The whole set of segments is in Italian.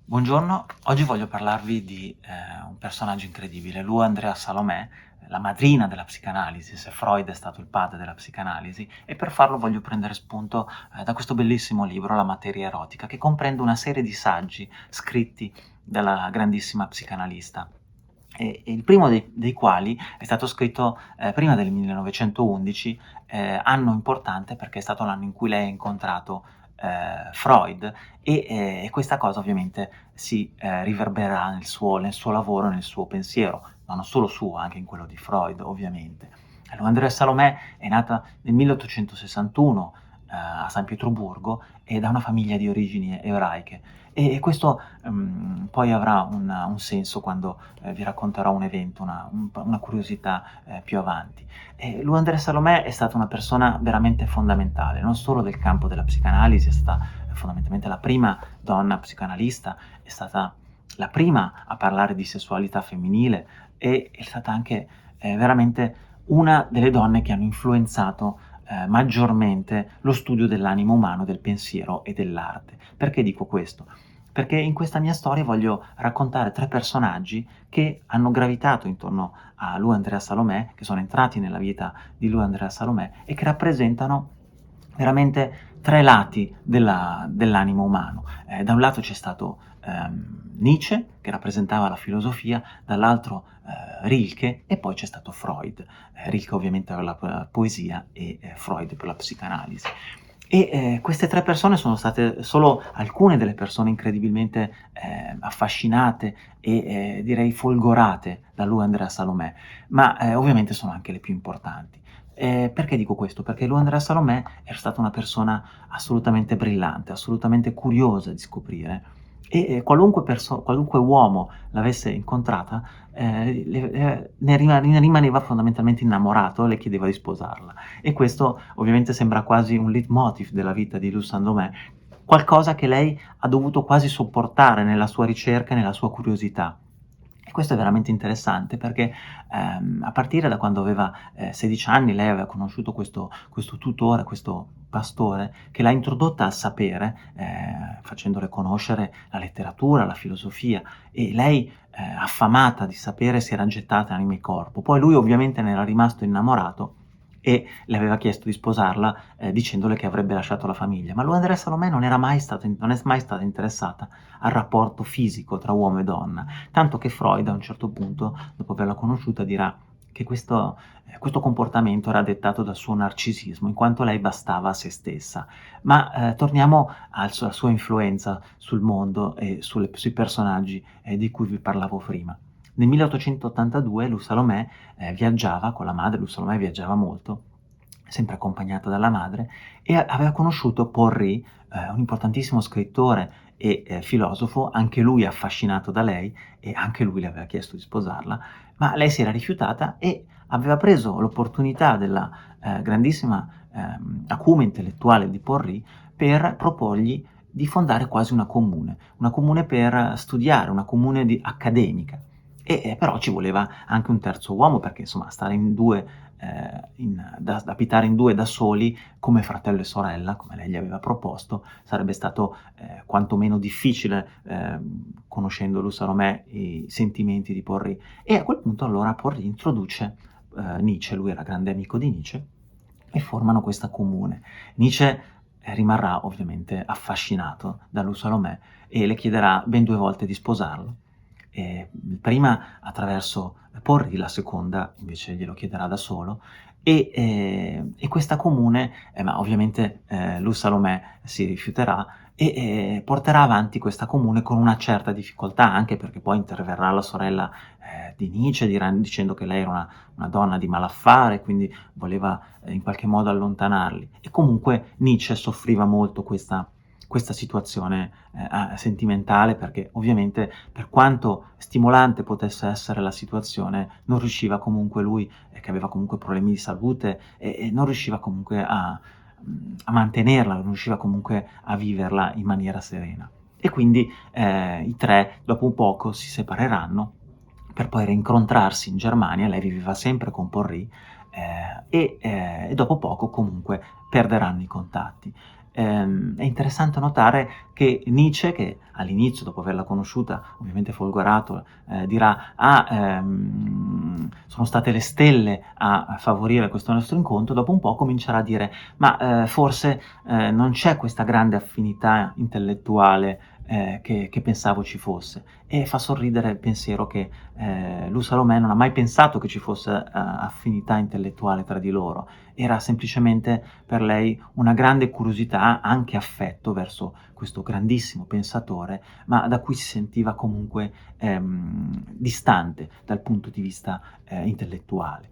Buongiorno, oggi voglio parlarvi di un personaggio incredibile, Lou Andrea Salomè, la madrina della psicanalisi, se Freud è stato il padre della psicanalisi, e per farlo voglio prendere spunto da questo bellissimo libro, La materia erotica, che comprende una serie di saggi scritti dalla grandissima psicanalista. E il primo dei quali è stato scritto prima del 1911, anno importante perché è stato l'anno in cui lei ha incontrato Freud e questa cosa ovviamente si riverbererà nel suo lavoro, nel suo pensiero, ma non solo suo, anche in quello di Freud ovviamente. Allora, Andrea Salomè è nata nel 1861 a San Pietroburgo e da una famiglia di origini ebraiche e questo poi avrà un senso quando vi racconterò un evento, una curiosità più avanti. Lou Andrea Salomè è stata una persona veramente fondamentale, non solo del campo della psicanalisi, è stata fondamentalmente la prima donna psicanalista, è stata la prima a parlare di sessualità femminile e è stata anche veramente una delle donne che hanno influenzato maggiormente lo studio dell'animo umano, del pensiero e dell'arte. Perché dico questo? Perché in questa mia storia voglio raccontare 3 personaggi che hanno gravitato intorno a Lou Andrea Salomè, che sono entrati nella vita di Lou Andrea Salomè e che rappresentano veramente 3 lati dell'animo umano. Da un lato c'è stato Nietzsche, che rappresentava la filosofia, dall'altro Rilke e poi c'è stato Freud. Rilke ovviamente per la poesia e Freud per la psicanalisi. Queste 3 persone sono state solo alcune delle persone incredibilmente affascinate e direi folgorate da Lou Andrea Salomè, ma ovviamente sono anche le più importanti. Perché dico questo? Perché Lou Andrea Salomè era stata una persona assolutamente brillante, assolutamente curiosa di scoprire qualunque uomo l'avesse incontrata, ne rimaneva fondamentalmente innamorato e le chiedeva di sposarla. E questo ovviamente sembra quasi un leitmotiv della vita di Lou Salomè, qualcosa che lei ha dovuto quasi sopportare nella sua ricerca e nella sua curiosità. E questo è veramente interessante perché a partire da quando aveva 16 anni lei aveva conosciuto questo tutore, questo pastore, che l'ha introdotta al sapere, facendole conoscere la letteratura, la filosofia e lei, affamata di sapere, si era gettata anima e corpo. Poi lui ovviamente ne era rimasto innamorato e le aveva chiesto di sposarla, dicendole che avrebbe lasciato la famiglia. Ma Lou Andrea Salomè non è mai stata interessata al rapporto fisico tra uomo e donna, tanto che Freud a un certo punto, dopo averla conosciuta, dirà che questo comportamento era dettato dal suo narcisismo, in quanto lei bastava a se stessa. Ma torniamo alla sua influenza sul mondo e sui personaggi di cui vi parlavo prima. Nel 1882 Lou Salomè viaggiava con la madre, Lou Salomè viaggiava molto, sempre accompagnata dalla madre, e aveva conosciuto Paul Riz, un importantissimo scrittore e filosofo, anche lui affascinato da lei e anche lui le aveva chiesto di sposarla, ma lei si era rifiutata e aveva preso l'opportunità della grandissima acume intellettuale di Paul Riz per proporgli di fondare quasi una comune per studiare, una comune accademica. Però ci voleva anche un terzo uomo perché insomma stare in due, da abitare in due da soli come fratello e sorella, come lei gli aveva proposto, sarebbe stato quantomeno difficile, conoscendo Lou Salomè, i sentimenti di Paul Riz. E a quel punto allora Paul Riz introduce Nietzsche, lui era grande amico di Nietzsche, e formano questa comune. Nietzsche rimarrà ovviamente affascinato da Lou Salomè e le chiederà ben 2 volte di sposarlo. Prima attraverso Porri, la seconda invece glielo chiederà da solo e questa comune, ma ovviamente Lou Salomè si rifiuterà porterà avanti questa comune con una certa difficoltà, anche perché poi interverrà la sorella di Nietzsche dicendo che lei era una donna di malaffare, quindi voleva in qualche modo allontanarli. E comunque Nietzsche soffriva molto questa situazione sentimentale perché ovviamente per quanto stimolante potesse essere la situazione non riusciva comunque lui, che aveva comunque problemi di salute e non riusciva comunque a mantenerla, non riusciva comunque a viverla in maniera serena. E quindi i 3 dopo un poco si separeranno per poi rincontrarsi in Germania, lei viveva sempre con Paul Riz, e dopo poco comunque perderanno i contatti. È interessante notare che Nietzsche, che all'inizio, dopo averla conosciuta, ovviamente folgorato, dirà: "Ah, sono state le stelle a favorire questo nostro incontro", dopo un po' comincerà a dire: "Ma, forse, non c'è questa grande affinità intellettuale, che pensavo ci fosse". E fa sorridere il pensiero che, Lou Salomè non ha mai pensato che ci fosse, affinità intellettuale tra di loro. Era semplicemente per lei una grande curiosità, anche affetto verso questo grandissimo pensatore, ma da cui si sentiva comunque, distante dal punto di vista, intellettuale.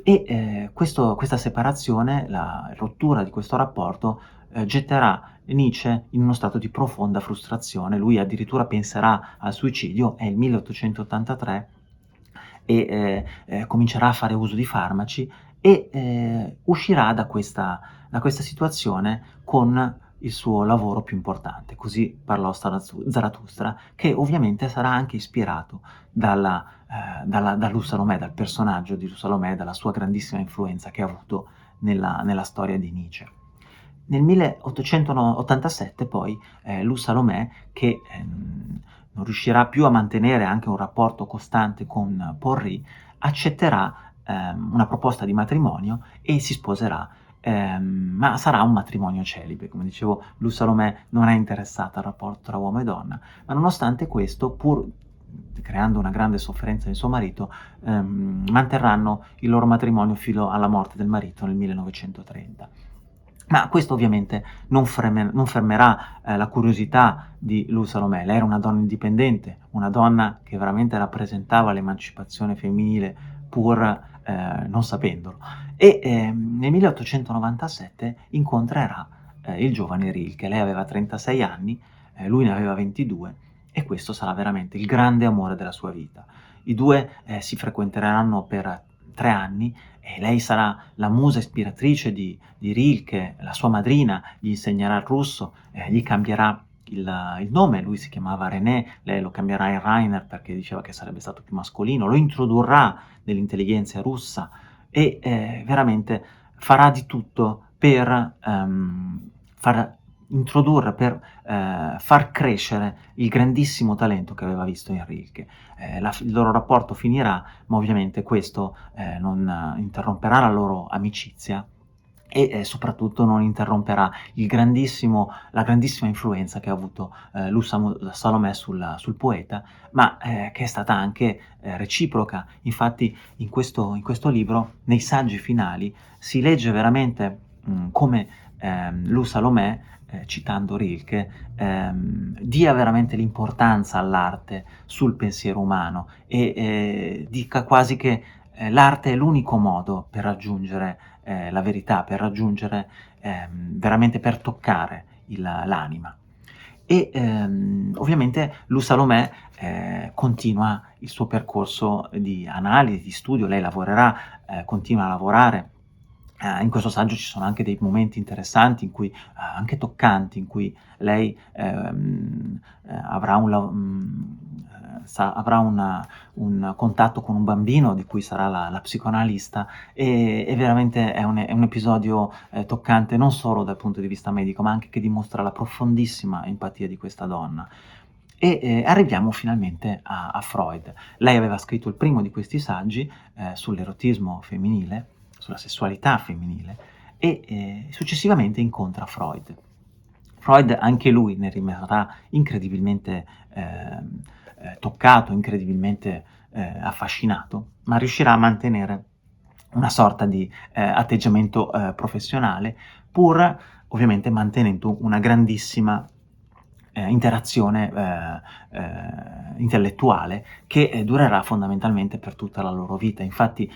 E, questa separazione, la rottura di questo rapporto, getterà Nietzsche in uno stato di profonda frustrazione. Lui addirittura penserà al suicidio, è il 1883 e, comincerà a fare uso di farmaci e, uscirà da questa situazione con il suo lavoro più importante. Così parlò Zarathustra, che ovviamente sarà anche ispirato da Lou Salomè, dal personaggio di Lou Salomè, dalla sua grandissima influenza che ha avuto nella storia di Nietzsche. Nel 1887 poi, Lou Salomè, che, non riuscirà più a mantenere anche un rapporto costante con Porry, accetterà, una proposta di matrimonio e si sposerà, ma sarà un matrimonio celibe. Come dicevo, Lou Salomè non è interessata al rapporto tra uomo e donna, ma nonostante questo, pur creando una grande sofferenza in suo marito, manterranno il loro matrimonio fino alla morte del marito nel 1930. Ma questo ovviamente non fermerà, la curiosità di Lou Salomè. Lei era una donna indipendente, una donna che veramente rappresentava l'emancipazione femminile pur, non sapendolo. E, nel 1897 incontrerà, il giovane Rilke. Lei aveva 36 anni, lui ne aveva 22 e questo sarà veramente il grande amore della sua vita. I 2, si frequenteranno per 3 anni e lei sarà la musa ispiratrice di Rilke, la sua madrina, gli insegnerà il russo, gli cambierà il nome, lui si chiamava René, lei lo cambierà in Rainer perché diceva che sarebbe stato più mascolino, lo introdurrà nell'intellighenzia russa e, veramente farà di tutto per, far introdurre, per, far crescere il grandissimo talento che aveva visto in Rilke. Il loro rapporto finirà, ma ovviamente questo, non interromperà la loro amicizia e, soprattutto non interromperà la grandissima influenza che ha avuto, Lou Salomè sul poeta, ma, che è stata anche, reciproca. Infatti in questo libro, nei saggi finali, si legge veramente, come, Lou Salomè, citando Rilke, dia veramente l'importanza all'arte sul pensiero umano e, dica quasi che, l'arte è l'unico modo per raggiungere, la verità, per raggiungere, veramente per toccare l'anima. E, ovviamente Lou Salomè, continua il suo percorso di analisi, di studio, lei lavorerà, continua a lavorare. In questo saggio ci sono anche dei momenti interessanti in cui anche toccanti, in cui lei, avrà un contatto con un bambino di cui sarà la psicoanalista e veramente è un episodio, toccante non solo dal punto di vista medico, ma anche che dimostra la profondissima empatia di questa donna. E, arriviamo finalmente a Freud. Lei aveva scritto il primo di questi saggi, sull'erotismo femminile, sulla sessualità femminile e, successivamente incontra Freud. Freud anche lui ne rimarrà incredibilmente, toccato, incredibilmente, affascinato, ma riuscirà a mantenere una sorta di, atteggiamento, professionale, pur ovviamente mantenendo una grandissima, interazione, intellettuale che, durerà fondamentalmente per tutta la loro vita. Infatti,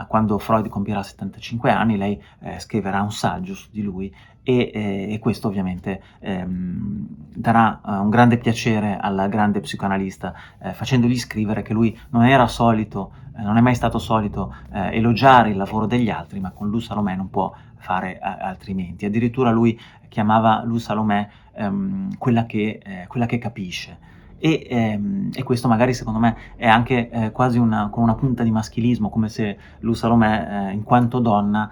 quando Freud compierà 75 anni, lei, scriverà un saggio su di lui e questo ovviamente, darà, un grande piacere al grande psicoanalista, facendogli scrivere che lui non è mai stato solito, elogiare il lavoro degli altri, ma con Lou Salomè non può fare altrimenti. Addirittura lui chiamava Lou Salomè, quella che capisce. E questo magari secondo me è anche, quasi con una punta di maschilismo, come se Lou Salomè, in quanto donna,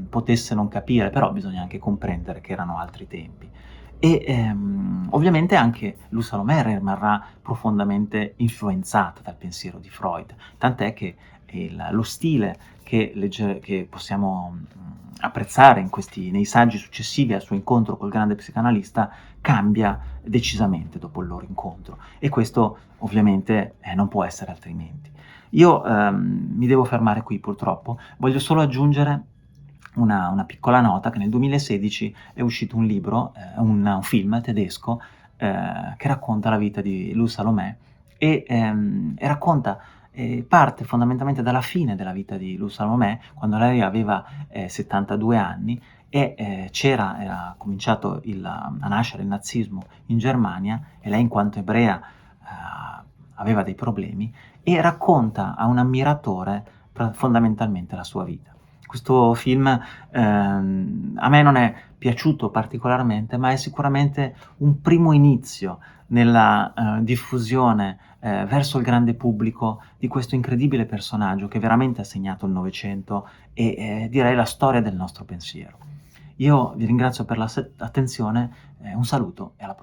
potesse non capire, però bisogna anche comprendere che erano altri tempi. E, ovviamente anche Lou Salomè rimarrà profondamente influenzata dal pensiero di Freud, tant'è che lo stile che possiamo, apprezzare in questi nei saggi successivi al suo incontro col grande psicanalista, cambia decisamente dopo il loro incontro e questo ovviamente, non può essere altrimenti. Io, mi devo fermare qui purtroppo, voglio solo aggiungere una piccola nota, che nel 2016 è uscito un libro, un film tedesco, che racconta la vita di Lou Salomè e racconta parte fondamentalmente dalla fine della vita di Lou Salomè, quando lei aveva, 72 anni e, era cominciato a nascere il nazismo in Germania e lei in quanto ebrea, aveva dei problemi e racconta a un ammiratore fondamentalmente la sua vita. Questo film a me non è piaciuto particolarmente, ma è sicuramente un primo inizio nella diffusione verso il grande pubblico di questo incredibile personaggio che veramente ha segnato il Novecento e direi la storia del nostro pensiero. Io vi ringrazio per attenzione, un saluto e alla